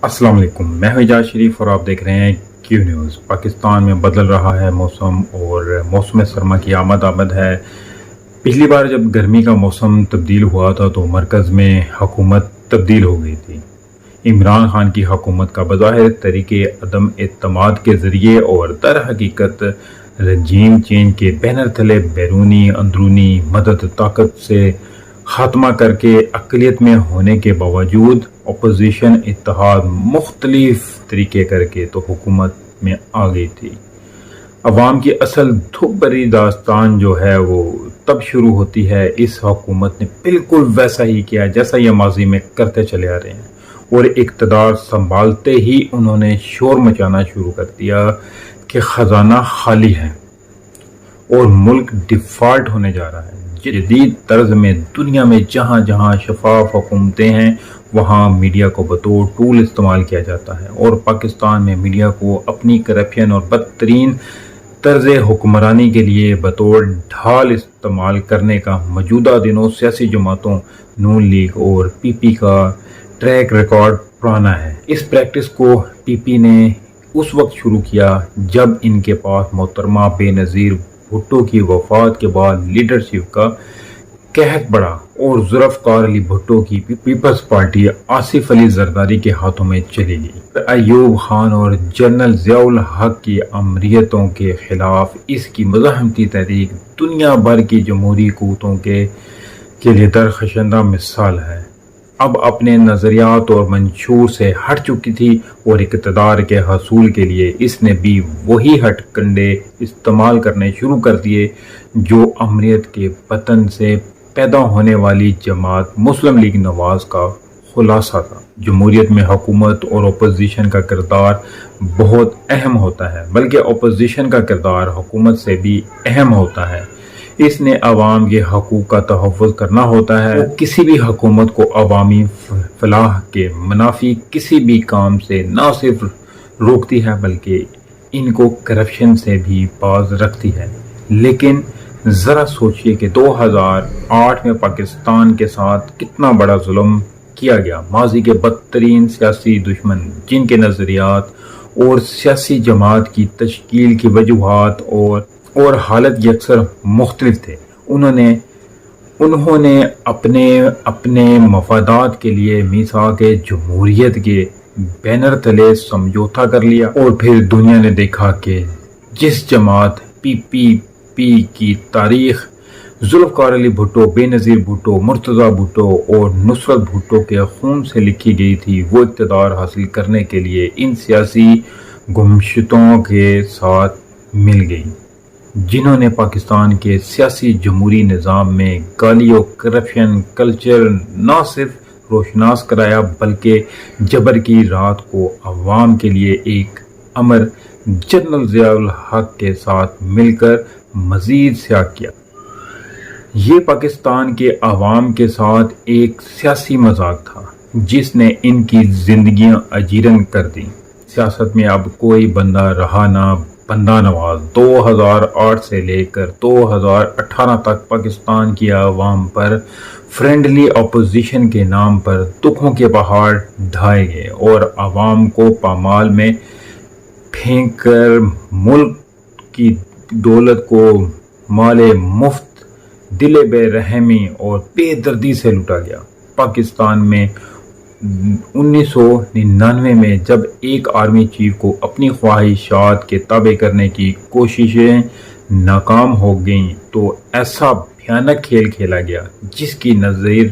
السلام علیکم، میں ہوں اعجاز شریف اور آپ دیکھ رہے ہیں کیو نیوز۔ پاکستان میں بدل رہا ہے موسم اور موسم سرما کی آمد ہے۔ پچھلی بار جب گرمی کا موسم تبدیل ہوا تھا تو مرکز میں حکومت تبدیل ہو گئی تھی۔ عمران خان کی حکومت کا بظاہر طریقے عدم اعتماد کے ذریعے اور در حقیقت رجیم چینج کے بینر تلے بیرونی اندرونی مدد طاقت سے خاتمہ کر کے اقلیت میں ہونے کے باوجود اپوزیشن اتحاد مختلف طریقے کر کے تو حکومت میں آ گئی تھی۔ عوام کی اصل دھوپ بھری داستان جو ہے وہ تب شروع ہوتی ہے۔ اس حکومت نے بالکل ویسا ہی کیا جیسا یہ ماضی میں کرتے چلے آ رہے ہیں، اور اقتدار سنبھالتے ہی انہوں نے شور مچانا شروع کر دیا کہ خزانہ خالی ہے اور ملک ڈیفالٹ ہونے جا رہا ہے۔ جدید طرز میں دنیا میں جہاں جہاں شفاف حکومتیں ہیں وہاں میڈیا کو بطور ٹول استعمال کیا جاتا ہے، اور پاکستان میں میڈیا کو اپنی کرپشن اور بدترین طرز حکمرانی کے لیے بطور ڈھال استعمال کرنے کا موجودہ دنوں سیاسی جماعتوں نون لیگ اور پی پی کا ٹریک ریکارڈ پرانا ہے۔ اس پریکٹس کو پی پی نے اس وقت شروع کیا جب ان کے پاس محترمہ بے نظیر بھٹو کی وفات کے بعد لیڈرشپ کا قحط بڑھا اور ذوالفقار علی بھٹو کی پیپلز پارٹی آصف علی زرداری کے ہاتھوں میں چلی گئی۔ ایوب خان اور جنرل ضیاء الحق کی امریتوں کے خلاف اس کی مزاحمتی تحریک دنیا بھر کی جمہوری قوتوں کے لیے درخشندہ مثال ہے۔ اب اپنے نظریات اور منشور سے ہٹ چکی تھی اور اقتدار کے حصول کے لیے اس نے بھی وہی ہٹ کنڈے استعمال کرنے شروع کر دیے جو امریت کے وطن سے پیدا ہونے والی جماعت مسلم لیگ نواز کا خلاصہ تھا۔ جمہوریت میں حکومت اور اپوزیشن کا کردار بہت اہم ہوتا ہے، بلکہ اپوزیشن کا کردار حکومت سے بھی اہم ہوتا ہے۔ اس نے عوام کے حقوق کا تحفظ کرنا ہوتا ہے۔ کسی بھی حکومت کو عوامی فلاح کے منافی کسی بھی کام سے نہ صرف روکتی ہے بلکہ ان کو کرپشن سے بھی باز رکھتی ہے۔ لیکن ذرا سوچئے کہ 2008 میں پاکستان کے ساتھ کتنا بڑا ظلم کیا گیا۔ ماضی کے بدترین سیاسی دشمن جن کے نظریات اور سیاسی جماعت کی تشکیل کی وجوہات اور حالت یکسر مختلف تھے، انہوں نے اپنے مفادات کے لیے میثاق جمہوریت کے بینر تلے سمجھوتا کر لیا، اور پھر دنیا نے دیکھا کہ جس جماعت پی پی پی کی تاریخ ذوالفقار علی بھٹو، بے نظیر بھٹو، مرتضی بھٹو اور نصرت بھٹو کے خون سے لکھی گئی تھی، وہ اقتدار حاصل کرنے کے لیے ان سیاسی گمشتوں کے ساتھ مل گئی جنہوں نے پاکستان کے سیاسی جمہوری نظام میں گالی و کرپشن کلچر نہ صرف روشناس کرایا بلکہ جبر کی رات کو عوام کے لیے ایک امر جنرل ضیاء الحق کے ساتھ مل کر مزید سیاہ کیا۔ یہ پاکستان کے عوام کے ساتھ ایک سیاسی مذاق تھا جس نے ان کی زندگیاں اجیرن کر دیں۔ سیاست میں اب کوئی بندہ رہا نہ بندہ نواز۔ 2008 سے لے کر 2018 تک پاکستان کی عوام پر فرینڈلی اپوزیشن کے نام پر دکھوں کے پہاڑ ڈھائے گئے اور عوام کو پامال میں پھینک کر ملک کی دولت کو مال مفت، دل بے رحمی اور بے دردی سے لوٹا گیا۔ پاکستان میں 1999 میں جب ایک آرمی چیف کو اپنی خواہشات کے تابع کرنے کی کوششیں ناکام ہو گئیں تو ایسا بھیانک کھیل کھیلا گیا جس کی نظیر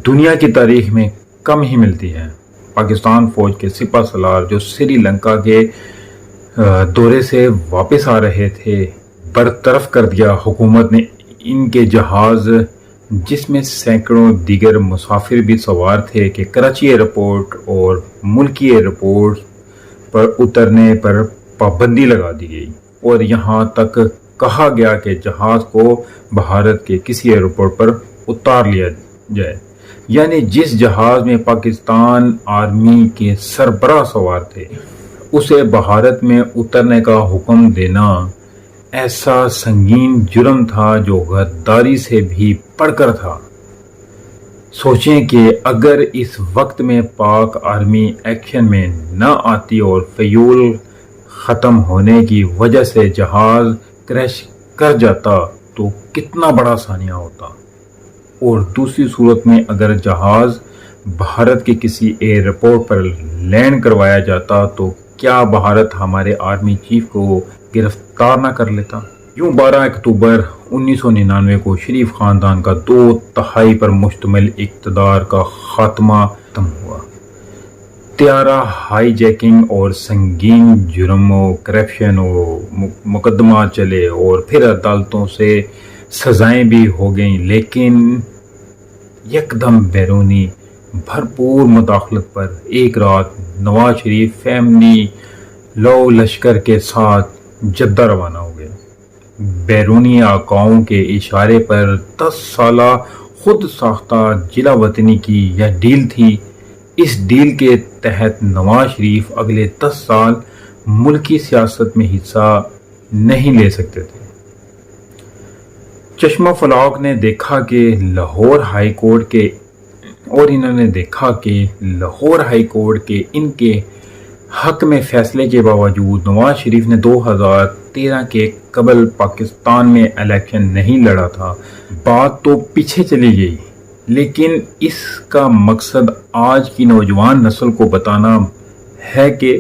دنیا کی تاریخ میں کم ہی ملتی ہے۔ پاکستان فوج کے سپہ سالار جو سری لنکا کے دورے سے واپس آ رہے تھے برطرف کر دیا۔ حکومت نے ان کے جہاز جس میں سینکڑوں دیگر مسافر بھی سوار تھے کہ کراچی ایئرپورٹ اور ملکی ایئرپورٹ پر اترنے پر پابندی لگا دی گئی، اور یہاں تک کہا گیا کہ جہاز کو بھارت کے کسی ایئرپورٹ پر اتار لیا جائے، یعنی جس جہاز میں پاکستان آرمی کے سربراہ سوار تھے اسے بھارت میں اترنے کا حکم دینا ایسا سنگین جرم تھا جو غداری سے بھی بڑھ کر تھا۔ سوچیں کہ اگر اس وقت میں پاک آرمی ایکشن میں نہ آتی اور فیول ختم ہونے کی وجہ سے جہاز کریش کر جاتا تو کتنا بڑا ثانیہ ہوتا، اور دوسری صورت میں اگر جہاز بھارت کے کسی ایئرپورٹ پر لینڈ کروایا جاتا تو کیا بھارت ہمارے آرمی چیف کو گرفتار نہ کر لیتا؟ یوں 12 اکتوبر 1999 کو شریف خاندان کا 2/3 پر مشتمل اقتدار کا خاتمہ ختم ہوا۔ طیارہ ہائی جیکنگ اور سنگین جرم و کرپشن و مقدمات چلے اور پھر عدالتوں سے سزائیں بھی ہو گئیں، لیکن یکدم بیرونی بھرپور مداخلت پر ایک رات نواز شریف فیملی لو لشکر کے ساتھ جدہ روانہ ہو گئے۔ بیرونی آقاؤں کے اشارے پر 10 سالہ خود ساختہ جلا وطنی کی یہ ڈیل تھی۔ اس ڈیل کے تحت نواز شریف اگلے 10 سال ملکی سیاست میں حصہ نہیں لے سکتے تھے۔ چشمہ فلاق نے دیکھا کہ لاہور ہائی کورٹ کے ان کے حق میں فیصلے کے باوجود نواز شریف نے 2013 کے قبل پاکستان میں الیکشن نہیں لڑا تھا۔ بات تو پیچھے چلی گئی، لیکن اس کا مقصد آج کی نوجوان نسل کو بتانا ہے کہ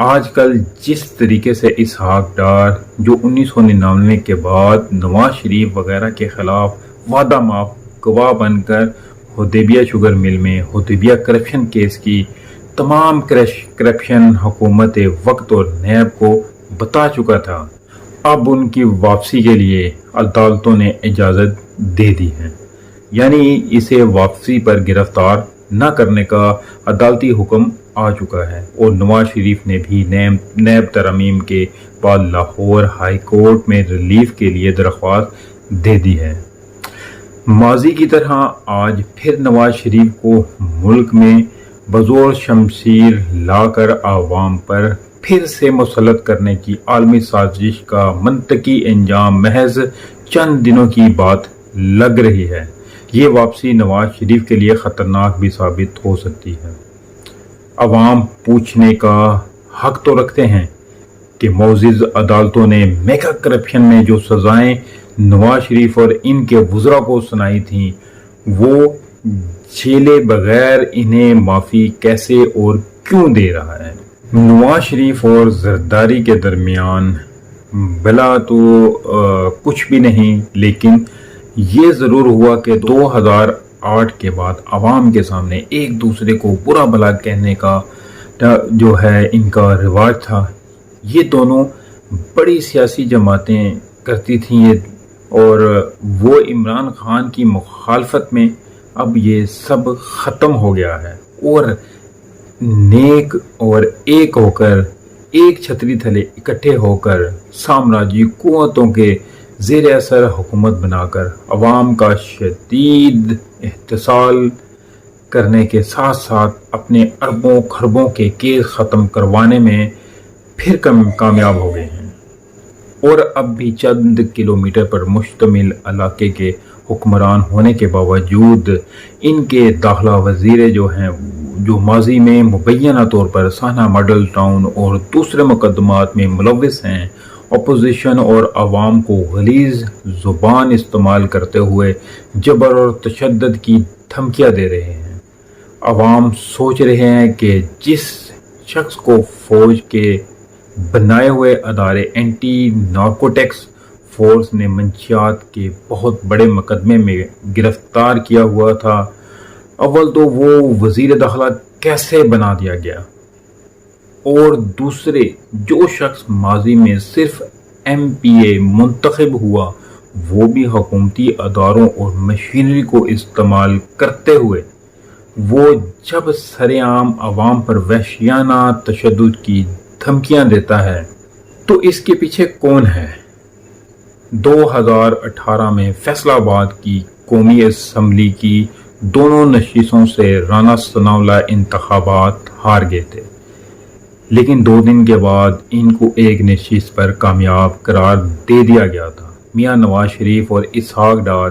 آج کل جس طریقے سے اسحاق ڈار جو 1999 کے بعد نواز شریف وغیرہ کے خلاف وعدہ ماف گواہ بن کر حدیبیہ شوگر مل میں حدیبیہ کرپشن کیس کی تمام کرپشن حکومت وقت اور نیب کو بتا چکا تھا، اب ان کی واپسی کے لیے عدالتوں نے اجازت دے دی ہے، یعنی اسے واپسی پر گرفتار نہ کرنے کا عدالتی حکم آ چکا ہے، اور نواز شریف نے بھی نیب ترمیم کے بعد لاہور ہائی کورٹ میں ریلیف کے لیے درخواست دے دی ہے۔ ماضی کی طرح آج پھر نواز شریف کو ملک میں بزور شمشیر لا کر عوام پر پھر سے مسلط کرنے کی عالمی سازش کا منطقی انجام محض چند دنوں کی بات لگ رہی ہے۔ یہ واپسی نواز شریف کے لیے خطرناک بھی ثابت ہو سکتی ہے۔ عوام پوچھنے کا حق تو رکھتے ہیں کہ معزز عدالتوں نے میگا کرپشن میں جو سزائیں نواز شریف اور ان کے وزراء کو سنائی تھیں وہ جھیلے بغیر انہیں معافی کیسے اور کیوں دے رہا ہے؟ نواز شریف اور زرداری کے درمیان بلا تو کچھ بھی نہیں، لیکن یہ ضرور ہوا کہ 2008 کے بعد عوام کے سامنے ایک دوسرے کو برا بھلا کہنے کا جو ہے ان کا رواج تھا۔ یہ دونوں بڑی سیاسی جماعتیں کرتی تھیں اور وہ عمران خان کی مخالفت میں اب یہ سب ختم ہو گیا ہے، اور نیک اور ایک ہو کر ایک چھتری تھلے اکٹھے ہو کر سامراجی قوتوں کے زیر اثر حکومت بنا کر عوام کا شدید احتسال کرنے کے ساتھ ساتھ اپنے اربوں خربوں کے کیس ختم کروانے میں پھر کامیاب ہو گئے ہیں، اور اب بھی چند کلومیٹر پر مشتمل علاقے کے حکمران ہونے کے باوجود ان کے داخلہ وزیر جو ماضی میں مبینہ طور پر سانحہ ماڈل ٹاؤن اور دوسرے مقدمات میں ملوث ہیں، اپوزیشن اور عوام کو غلیظ زبان استعمال کرتے ہوئے جبر اور تشدد کی دھمکیاں دے رہے ہیں۔ عوام سوچ رہے ہیں کہ جس شخص کو فوج کے بنائے ہوئے ادارے اینٹی نارکوٹکس فورس نے منشیات کے بہت بڑے مقدمے میں گرفتار کیا ہوا تھا، اول تو وہ وزیر داخلہ کیسے بنا دیا گیا، اور دوسرے جو شخص ماضی میں صرف MPA منتخب ہوا وہ بھی حکومتی اداروں اور مشینری کو استعمال کرتے ہوئے وہ جب سر عام عوام پر وحشیانہ تشدد کی دھمکیاں دیتا ہے تو اس کے پیچھے کون ہے؟ 2018 میں فیصل آباد کی قومی اسمبلی کی دونوں نشستوں سے رانا ثناء اللہ انتخابات ہار گئے تھے، لیکن 2 دن کے بعد ان کو ایک نشست پر کامیاب قرار دے دیا گیا تھا۔ میاں نواز شریف اور اسحاق ڈار